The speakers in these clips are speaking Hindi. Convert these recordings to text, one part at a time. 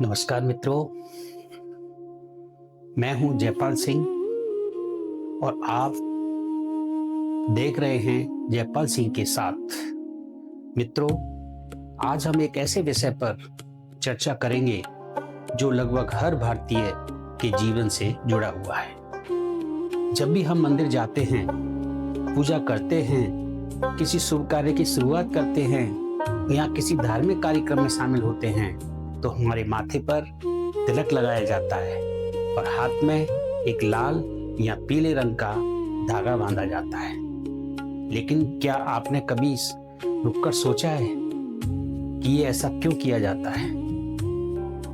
नमस्कार मित्रों, मैं हूं जयपाल सिंह और आप देख रहे हैं जयपाल सिंह के साथ। मित्रों, आज हम एक ऐसे विषय पर चर्चा करेंगे जो लगभग हर भारतीय के जीवन से जुड़ा हुआ है। जब भी हम मंदिर जाते हैं, पूजा करते हैं, किसी शुभ कार्य की शुरुआत करते हैं या किसी धार्मिक कार्यक्रम में शामिल होते हैं तो हमारे माथे पर तिलक लगाया जाता है और हाथ में एक लाल या पीले रंग का धागा बांधा जाता है। लेकिन क्या आपने कभी रुककर सोचा है कि ये ऐसा क्यों किया जाता है?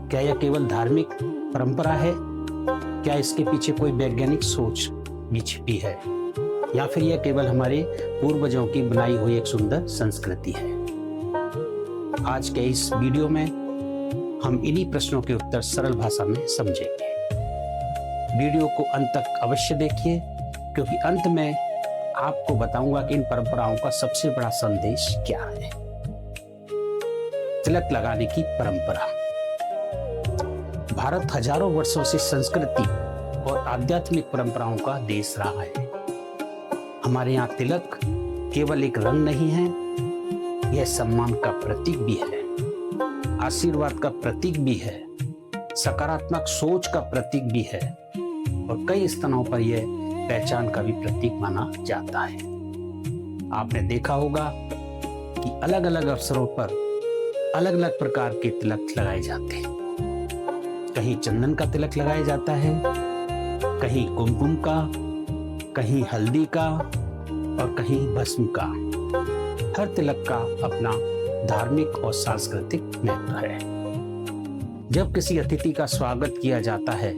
क्या यह केवल धार्मिक परंपरा है? क्या इसके पीछे कोई वैज्ञानिक सोच भी छिपी है, या फिर यह केवल हमारे पूर्वजों की बनाई हुई एक सुंदर संस्कृति है? आज के इस वीडियो में हम इन्हीं प्रश्नों के उत्तर सरल भाषा में समझेंगे। वीडियो को अंत तक अवश्य देखिए, क्योंकि अंत में आपको बताऊंगा कि इन परंपराओं का सबसे बड़ा संदेश क्या है। तिलक लगाने की परंपरा। भारत हजारों वर्षों से संस्कृति और आध्यात्मिक परंपराओं का देश रहा है। हमारे यहाँ तिलक केवल एक रंग नहीं है, यह सम्मान का प्रतीक भी है, आशीर्वाद का प्रतीक भी है, सकारात्मक सोच का प्रतीक भी है और कई स्थानों पर यह पहचान का भी प्रतीक माना जाता है। आपने देखा होगा कि अलग अलग अवसरों पर अलग अलग प्रकार के तिलक लगाए जाते हैं। कहीं चंदन का तिलक लगाया जाता है, कहीं कुमकुम का, कहीं हल्दी का और कहीं भस्म का। हर तिलक का अपना धार्मिक और सांस्कृतिक महत्व है। जब किसी अतिथि का स्वागत किया जाता है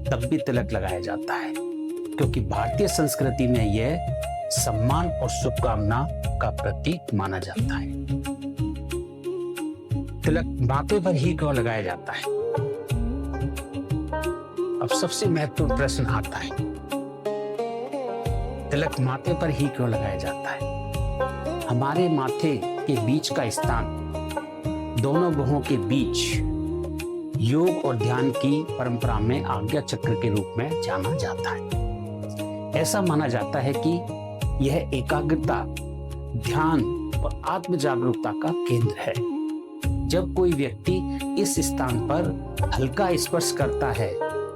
तब भी तिलक लगाया जाता है, क्योंकि भारतीय संस्कृति में यह सम्मान और शुभकामना का प्रतीक माना जाता है। तिलक माथे पर ही क्यों लगाया जाता है? अब सबसे महत्वपूर्ण प्रश्न आता है, तिलक माथे पर ही क्यों लगाया जाता है? हमारे माथे के बीच का स्थान दोनों भुवों के बीच योग और ध्यान की परंपरा में आज्ञा चक्र के रूप में जाना जाता है। ऐसा माना जाता है कि यह एकाग्रता, ध्यान और आत्म जागरूकता का केंद्र है। जब कोई व्यक्ति इस स्थान पर हल्का स्पर्श करता है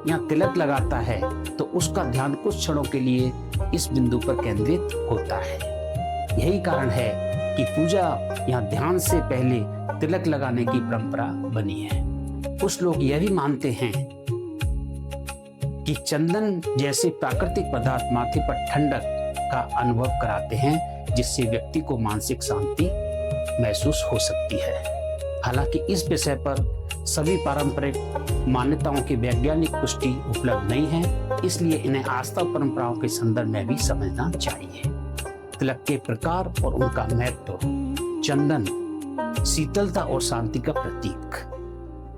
या तिलक लगाता है तो उसका ध्यान कुछ क्षणों के लिए इस बिंदु पर केंद्रित होता है। यही कारण है कि पूजा या ध्यान से पहले तिलक लगाने की परंपरा बनी है। कुछ लोग यह भी मानते हैं कि चंदन जैसे प्राकृतिक पदार्थ माथे पर ठंडक का अनुभव कराते हैं, जिससे व्यक्ति को मानसिक शांति महसूस हो सकती है। हालांकि इस विषय पर सभी पारंपरिक मान्यताओं की वैज्ञानिक पुष्टि उपलब्ध नहीं है, इसलिए इन्हें आस्था परंपराओं के संदर्भ में भी समझना चाहिए। तिलक के प्रकार और उनका महत्व। चंदन शीतलता और शांति का प्रतीक,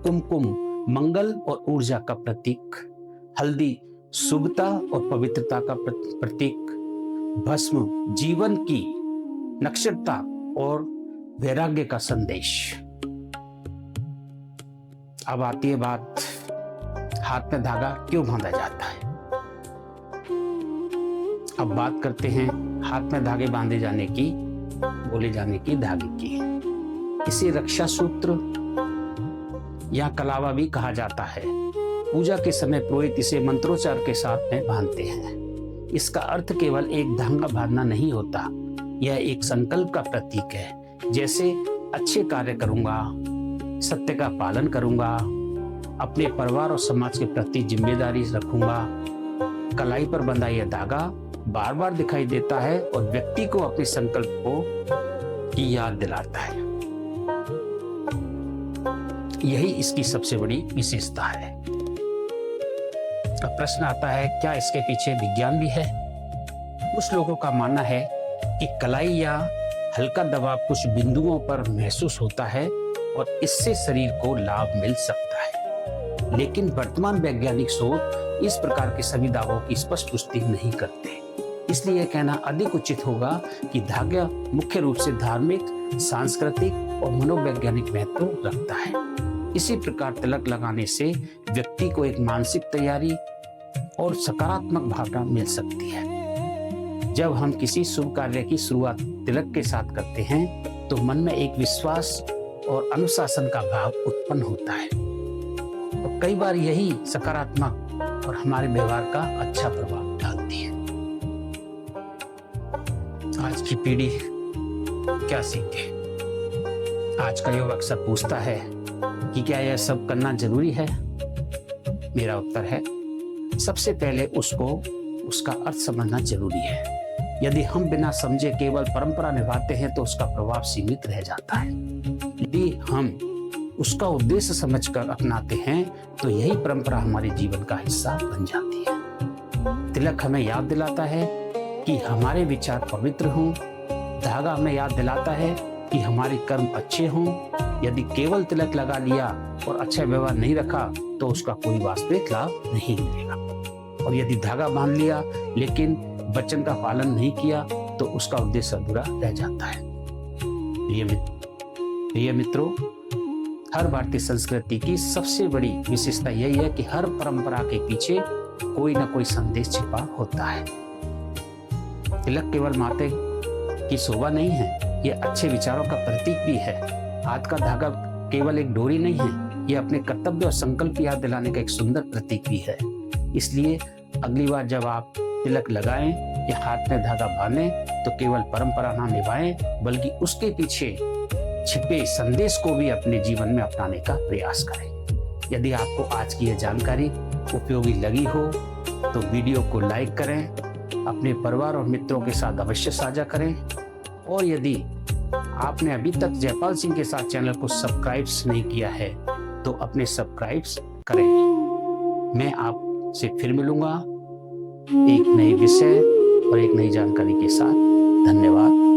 कुमकुम मंगल और ऊर्जा का प्रतीक, हल्दी शुभता और पवित्रता का प्रतीक, भस्म जीवन की नक्षत्रता और वैराग्य का संदेश। अब आती है बात, हाथ में धागा क्यों बांधा जाता है? अब बात करते हैं हाथ में धागे बांधे जाने की, बोले जाने की धागे की। इसे रक्षा सूत्र या कलावा भी कहा जाता है। पूजा के समय पुरोहित इसे मंत्रोच्चार के साथ में बांधते हैं। इसका अर्थ केवल एक धागा बांधना नहीं होता, यह एक संकल्प का प्रतीक है। जैसे अच्छे कार्य करूंगा, सत्य का पालन करूंगा, अपने परिवार और समाज के प्रति जिम्मेदारी रखूंगा। कलाई पर बंधा यह धागा बार बार दिखाई देता है और व्यक्ति को अपने संकल्प को की याद दिलाता है। यही इसकी सबसे बड़ी विशेषता है। अब प्रश्न आता है, क्या इसके पीछे विज्ञान भी है? कुछ लोगों का मानना है कि कलाई या हल्का दबाव कुछ बिंदुओं पर महसूस होता है और इससे शरीर को लाभ मिल सकता है। लेकिन वर्तमान वैज्ञानिक शोध इस प्रकार के सभी दावों की स्पष्ट पुष्टि नहीं करते। इसलिए यह कहना अधिक उचित होगा कि धागा मुख्य रूप से धार्मिक, सांस्कृतिक और मनोवैज्ञानिक महत्व रखता है। इसी प्रकार तिलक लगाने से व्यक्ति को एक मानसिक तैयारी और सकारात्मक भावना मिल सकती है। जब हम किसी शुभ कार्य की शुरुआत तिलक के साथ करते हैं तो मन में एक विश्वास और अनुशासन का भाव उत्पन्न होता है और कई बार यही सकारात्मक और हमारे व्यवहार का अच्छा प्रभाव डालती है। आज की पीढ़ी क्या सीखे? आज का युवक अक्सर पूछता है कि क्या यह सब करना जरूरी है? मेरा उत्तर है, सबसे पहले उसको उसका अर्थ समझना जरूरी है। यदि हम बिना समझे केवल परंपरा निभाते हैं तो उसका प्रभाव सीमित रह जाता है। यदि हम उसका उद्देश्य समझकर अपनाते हैं तो यही परंपरा हमारे जीवन का हिस्सा बन जाती है। तिलक हमें याद दिलाता है कि हमारे विचार पवित्र हों। धागा हमें याद दिलाता है कि हमारे कर्म अच्छे हों। यदि केवल तिलक लगा लिया और अच्छा व्यवहार नहीं रखा तो उसका कोई वास्तविक लाभ नहीं मिलेगा। और यदि धागा बांध लिया लेकिन वचन का पालन नहीं किया तो उसका उद्देश्य अधूरा रह जाता है। प्रिय मित्रों, हर भारतीय संस्कृति की सबसे बड़ी विशेषता यही है कि हर परंपरा के पीछे कोई ना कोई संदेश छिपा होता है। तिलक केवल माथे की शोभा नहीं है, यह अच्छे विचारों का प्रतीक भी है। हाथ का धागा केवल एक डोरी नहीं है, यह अपने कर्तव्य और संकल्प याद दिलाने का एक सुंदर प्रतीक भी है। इसलिए अगली बार जब आप तिलक लगाएं या हाथ में धागा बांधें तो केवल परंपरा ना निभाएं बल्कि उसके पीछे छिपे संदेश को भी अपने जीवन में अपनाने का प्रयास करें। यदि आपको आज की यह जानकारी उपयोगी लगी हो तो वीडियो को लाइक करें, अपने परिवार और मित्रों के साथ अवश्य साझा करें और यदि आपने अभी तक जयपाल सिंह के साथ चैनल को सब्सक्राइब नहीं किया है तो अपने सब्सक्राइब करें। मैं आपसे फिर मिलूंगा एक नए विषय और एक नई जानकारी के साथ। धन्यवाद।